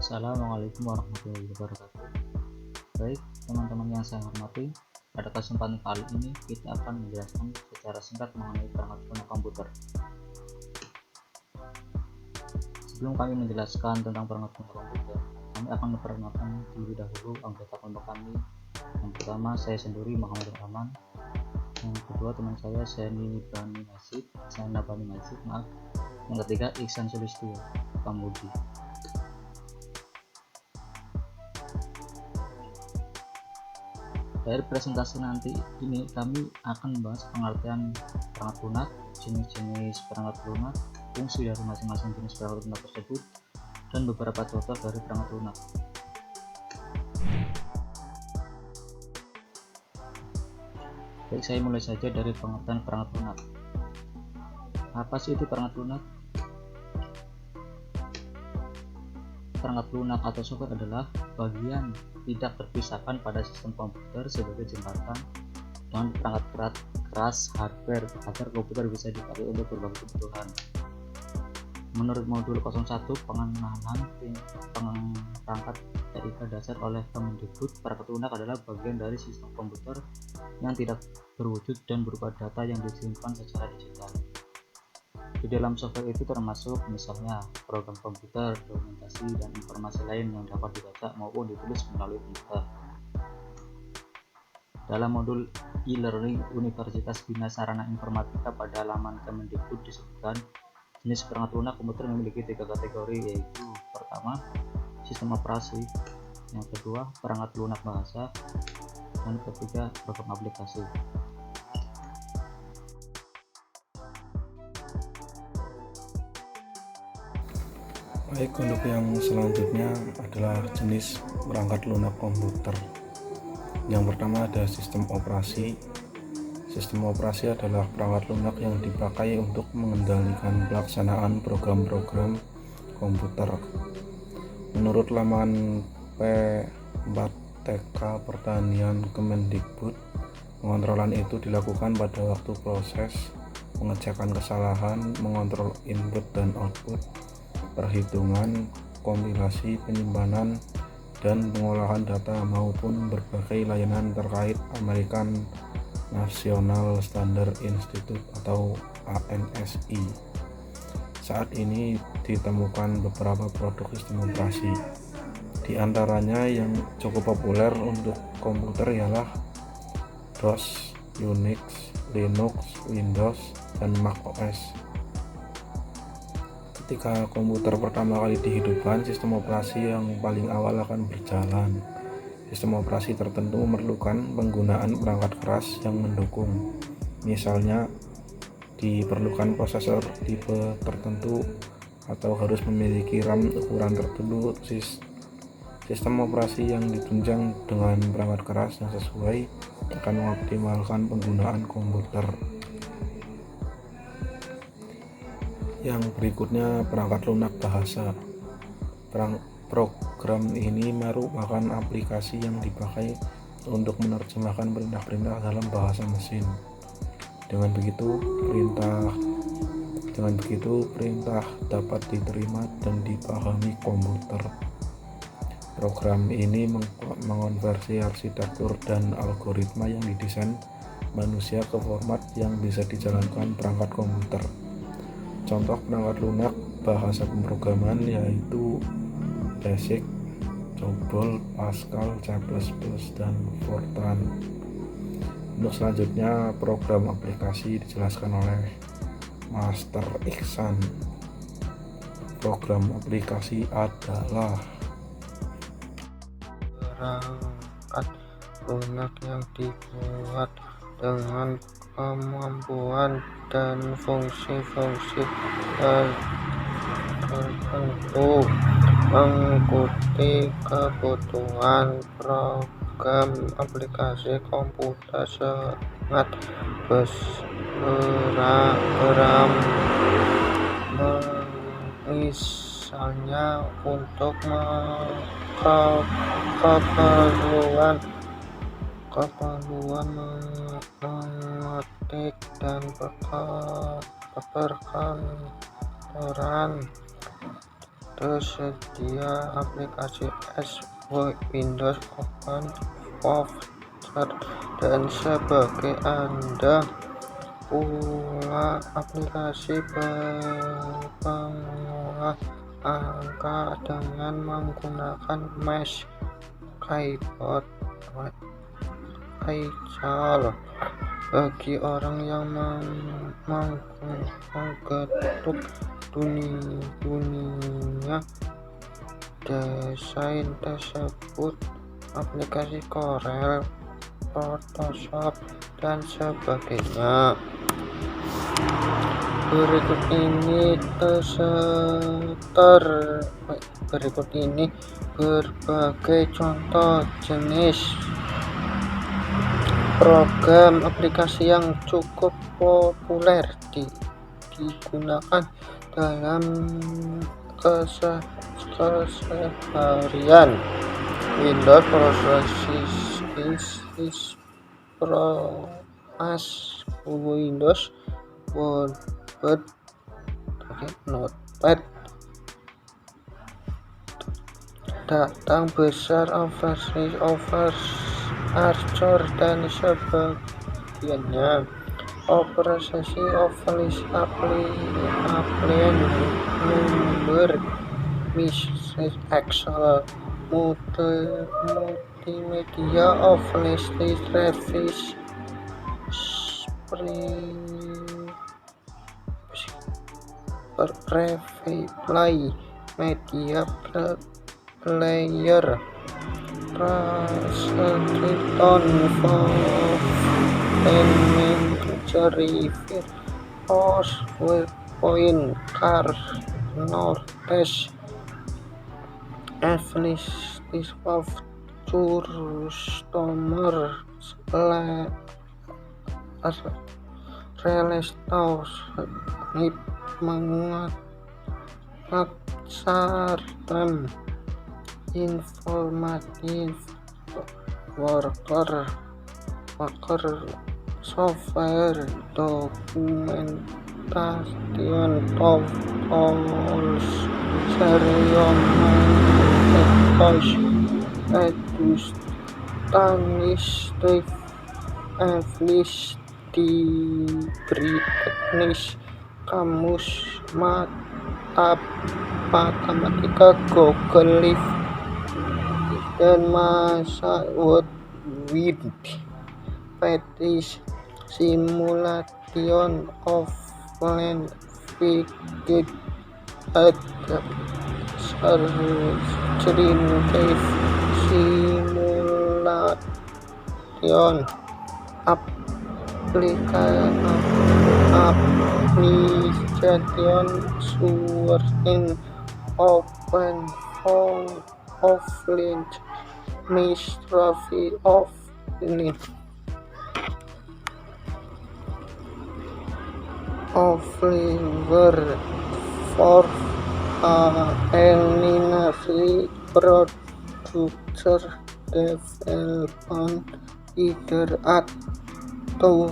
Assalamualaikum warahmatullahi wabarakatuh. Baik, teman-teman yang saya hormati, pada kesempatan kali ini kita akan menjelaskan secara singkat mengenai perangkat lunak komputer. Sebelum kami menjelaskan tentang perangkat lunak komputer, kami akan memperkenalkan terlebih dahulu anggota kelompok kami. Yang pertama, saya sendiri Muhammad Rahman. Yang kedua, teman saya Seni Bani Masjid. Yang ketiga, Iksan Sulistyo Pamudi. Dari presentasi nanti ini kami akan membahas pengertian perangkat lunak, jenis-jenis perangkat lunak, fungsi dari masing-masing jenis perangkat lunak tersebut, dan beberapa contoh dari perangkat lunak. Baik, saya mulai saja dari pengertian perangkat lunak. Apa sih itu perangkat lunak? Perangkat lunak atau software adalah bagian tidak terpisahkan pada sistem komputer sebagai jembatan dengan perangkat keras hardware agar komputer bisa dipakai untuk berbagai kebutuhan. Menurut modul 01 pengenalan perangkat TIK dasar oleh Kemendikbud, perangkat lunak adalah bagian dari sistem komputer yang tidak berwujud dan berupa data yang disimpan secara digital. Di dalam software itu termasuk misalnya program komputer, dokumentasi, dan informasi lain yang dapat dibaca maupun ditulis melalui komputer. Dalam modul e-learning Universitas Bina Sarana Informatika pada halaman Kemendikbud disebutkan jenis perangkat lunak komputer memiliki 3 kategori, yaitu pertama, sistem operasi, yang kedua, perangkat lunak bahasa, dan ketiga, program aplikasi. Baik, untuk yang selanjutnya adalah jenis perangkat lunak komputer. Yang pertama ada sistem operasi. Sistem operasi adalah perangkat lunak yang dipakai untuk mengendalikan pelaksanaan program-program komputer. Menurut laman P4TK Pertanian Kemendikbud, pengontrolan itu dilakukan pada waktu proses pengecekan kesalahan, mengontrol input dan output, perhitungan, kompilasi, penyimpanan, dan pengolahan data maupun berbagai layanan terkait American National Standard Institute atau ANSI. Saat ini ditemukan beberapa produk sistem operasi. Di antaranya yang cukup populer untuk komputer ialah DOS, Unix, Linux, Windows, dan Mac OS. Ketika komputer pertama kali dihidupkan, sistem operasi yang paling awal akan berjalan. Sistem operasi tertentu memerlukan penggunaan perangkat keras yang mendukung. Misalnya, diperlukan prosesor tipe tertentu atau harus memiliki RAM ukuran tertentu. Sistem operasi yang ditunjang dengan perangkat keras yang sesuai akan mengoptimalkan penggunaan komputer. Yang berikutnya perangkat lunak bahasa. Program ini merupakan aplikasi yang dipakai untuk menerjemahkan perintah-perintah dalam bahasa mesin. Dengan begitu perintah dapat diterima dan dipahami komputer. Program ini mengonversi arsitektur dan algoritma yang didesain manusia ke format yang bisa dijalankan perangkat komputer. Contoh perangkat lunak bahasa pemrograman yaitu BASIC, COBOL, Pascal, C++, dan Fortran. Untuk selanjutnya program aplikasi dijelaskan oleh Master Iksan. Program aplikasi adalah perangkat lunak yang dibuat dengan kemampuan dan fungsi-fungsi tertentu mengikuti kebutuhan program aplikasi komputer sangat beragam, misalnya untuk keperluan mengetik dan berkantoran, tersedia aplikasi Windows Open Software dan sebagai Anda pula aplikasi pengolah angka dengan menggunakan mouse, keyboard, iCal. Bagi orang yang menggetuk dunia desain tersebut, aplikasi Corel, Photoshop, dan sebagainya. Berikut ini berbagai contoh jenis program aplikasi yang cukup populer digunakan dalam keseharian. Windows Pro as Windows, Word, Notepad, datang besar, Office, Archer, dan sebagainya. Operasi Office Appliance Number, Microsoft Excel, multimedia, Office Revit, Play, Media Player, Transcription, Manager, PowerPoint, Notes, Microsoft Customer Relationship Manager, Informative Worker Software, Documentation Tools, Ceremonial Administrative English, Techniques, Kamus Matematika, Google Live, dan masa with Fetish, Simulation of Land Figure, Stringcase, Simulation Application Sourcing, Open Offline, Mystery Offline, Word for Preliminary Producer Development, either at for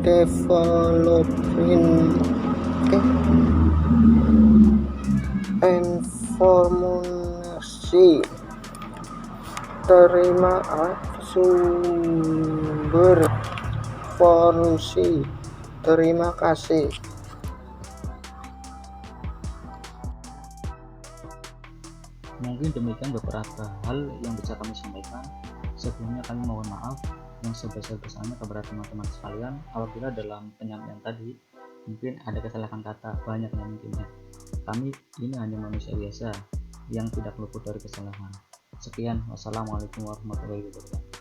developing informasi. Terima sumber fungsi. Terima kasih. Mungkin demikian beberapa hal yang bisa kami sampaikan. Sebelumnya kami mohon maaf yang sebesar-besarnya kepada teman-teman sekalian apabila dalam penyampaian tadi mungkin ada kesalahan kata, banyak yang mungkinnya. Kami ini hanya manusia biasa yang tidak luput dari kesalahan. Sekian, wassalamualaikum warahmatullahi wabarakatuh.